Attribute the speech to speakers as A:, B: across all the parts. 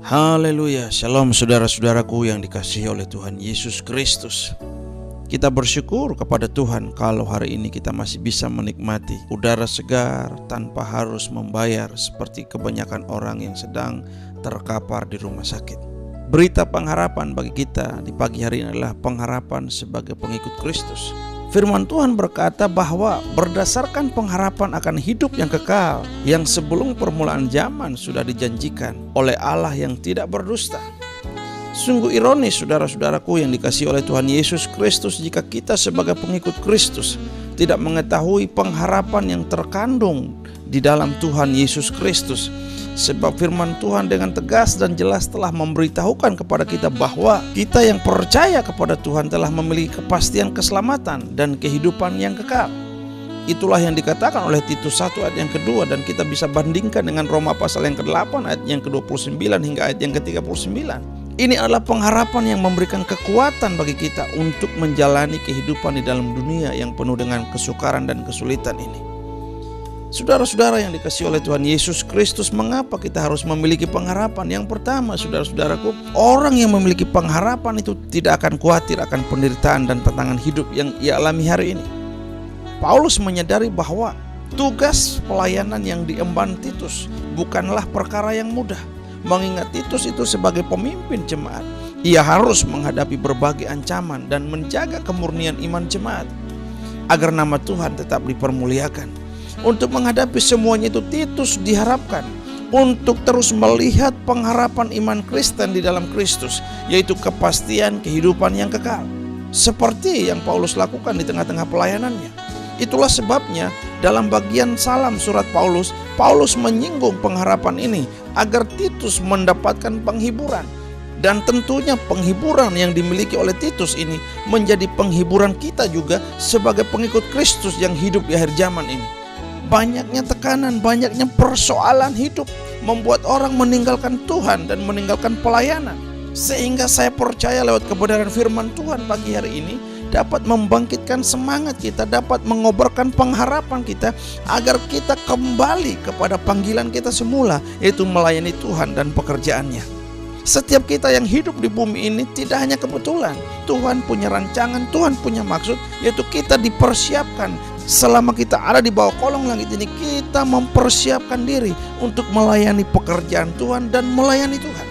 A: Haleluya, shalom saudara-saudaraku yang dikasihi oleh Tuhan Yesus Kristus. Kita bersyukur kepada Tuhan kalau hari ini kita masih bisa menikmati udara segar tanpa harus membayar seperti kebanyakan orang yang sedang terkapar di rumah sakit. Berita pengharapan bagi kita di pagi hari ini adalah pengharapan sebagai pengikut Kristus. Firman Tuhan berkata bahwa berdasarkan pengharapan akan hidup yang kekal yang sebelum permulaan zaman sudah dijanjikan oleh Allah yang tidak berdusta. Sungguh ironis saudara-saudaraku yang dikasihi oleh Tuhan Yesus Kristus jika kita sebagai pengikut Kristus tidak mengetahui pengharapan yang terkandung di dalam Tuhan Yesus Kristus. Sebab firman Tuhan dengan tegas dan jelas telah memberitahukan kepada kita bahwa kita yang percaya kepada Tuhan telah memiliki kepastian keselamatan dan kehidupan yang kekal. Itulah yang dikatakan oleh Titus 1 ayat yang kedua, dan kita bisa bandingkan dengan Roma pasal yang ke-8 ayat yang ke-29 hingga ayat yang ke-39. Ini adalah pengharapan yang memberikan kekuatan bagi kita untuk menjalani kehidupan di dalam dunia yang penuh dengan kesukaran dan kesulitan ini. Saudara-saudara yang dikasihi oleh Tuhan Yesus Kristus, mengapa kita harus memiliki pengharapan? Yang pertama, saudara-saudaraku, orang yang memiliki pengharapan itu tidak akan khawatir akan penderitaan dan tantangan hidup yang ia alami hari ini. Paulus menyadari bahwa tugas pelayanan yang diemban Titus bukanlah perkara yang mudah. Mengingat Titus itu sebagai pemimpin jemaat, ia harus menghadapi berbagai ancaman dan menjaga kemurnian iman jemaat agar nama Tuhan tetap dipermuliakan. Untuk menghadapi semuanya itu, Titus diharapkan untuk terus melihat pengharapan iman Kristen di dalam Kristus, yaitu kepastian kehidupan yang kekal, seperti yang Paulus lakukan di tengah-tengah pelayanannya. Itulah sebabnya dalam bagian salam surat Paulus menyinggung pengharapan ini agar Titus mendapatkan penghiburan. Dan tentunya penghiburan yang dimiliki oleh Titus ini menjadi penghiburan kita juga sebagai pengikut Kristus yang hidup di akhir zaman ini. Banyaknya tekanan, banyaknya persoalan hidup membuat orang meninggalkan Tuhan dan meninggalkan pelayanan. Sehingga saya percaya lewat kebenaran firman Tuhan pagi hari ini dapat membangkitkan semangat kita, dapat mengobarkan pengharapan kita agar kita kembali kepada panggilan kita semula, yaitu melayani Tuhan dan pekerjaannya. Setiap kita yang hidup di bumi ini tidak hanya kebetulan. Tuhan punya rancangan, Tuhan punya maksud, yaitu kita dipersiapkan. Selama kita ada di bawah kolong langit ini, kita mempersiapkan diri untuk melayani pekerjaan Tuhan dan melayani Tuhan.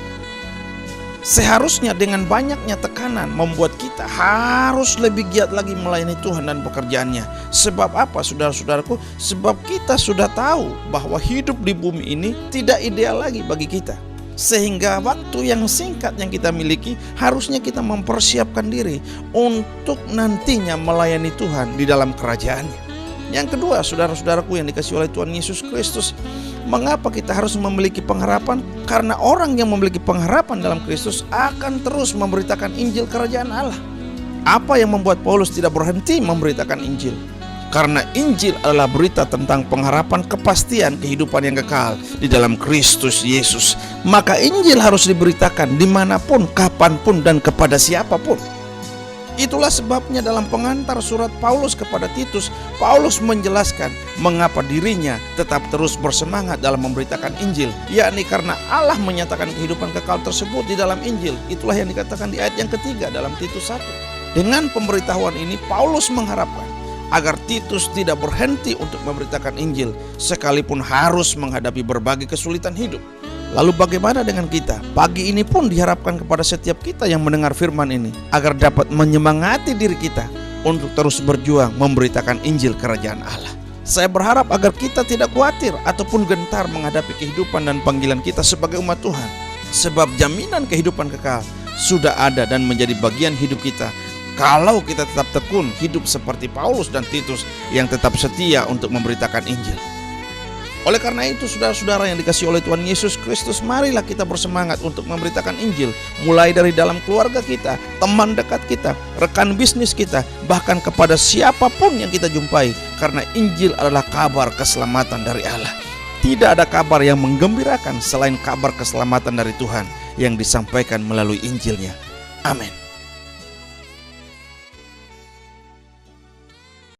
A: Seharusnya dengan banyaknya tekanan membuat kita harus lebih giat lagi melayani Tuhan dan pekerjaannya. Sebab apa, saudara-saudaraku? Sebab kita sudah tahu bahwa hidup di bumi ini tidak ideal lagi bagi kita. Sehingga waktu yang singkat yang kita miliki harusnya kita mempersiapkan diri untuk nantinya melayani Tuhan di dalam kerajaannya. Yang kedua, saudara-saudaraku yang dikasihi oleh Tuhan Yesus Kristus, mengapa kita harus memiliki pengharapan? Karena orang yang memiliki pengharapan dalam Kristus akan terus memberitakan Injil kerajaan Allah. Apa yang membuat Paulus tidak berhenti memberitakan Injil? Karena Injil adalah berita tentang pengharapan kepastian kehidupan yang kekal di dalam Kristus Yesus. Maka Injil harus diberitakan dimanapun, kapanpun, dan kepada siapapun. Itulah sebabnya dalam pengantar surat Paulus kepada Titus, Paulus menjelaskan mengapa dirinya tetap terus bersemangat dalam memberitakan Injil, yakni karena Allah menyatakan kehidupan kekal tersebut di dalam Injil. Itulah yang dikatakan di ayat yang ketiga dalam Titus 1. Dengan pemberitahuan ini, Paulus mengharapkan agar Titus tidak berhenti untuk memberitakan Injil sekalipun harus menghadapi berbagai kesulitan hidup. Lalu bagaimana dengan kita? Pagi ini pun diharapkan kepada setiap kita yang mendengar firman ini agar dapat menyemangati diri kita untuk terus berjuang memberitakan Injil kerajaan Allah. Saya berharap agar kita tidak khawatir ataupun gentar menghadapi kehidupan dan panggilan kita sebagai umat Tuhan. Sebab jaminan kehidupan kekal sudah ada dan menjadi bagian hidup kita kalau kita tetap tekun hidup seperti Paulus dan Titus yang tetap setia untuk memberitakan Injil. Oleh karena itu, saudara-saudara yang dikasihi oleh Tuhan Yesus Kristus, marilah kita bersemangat untuk memberitakan Injil, mulai dari dalam keluarga kita, teman dekat kita, rekan bisnis kita, bahkan kepada siapapun yang kita jumpai, karena Injil adalah kabar keselamatan dari Allah. Tidak ada kabar yang menggembirakan selain kabar keselamatan dari Tuhan yang disampaikan melalui Injilnya. Amin.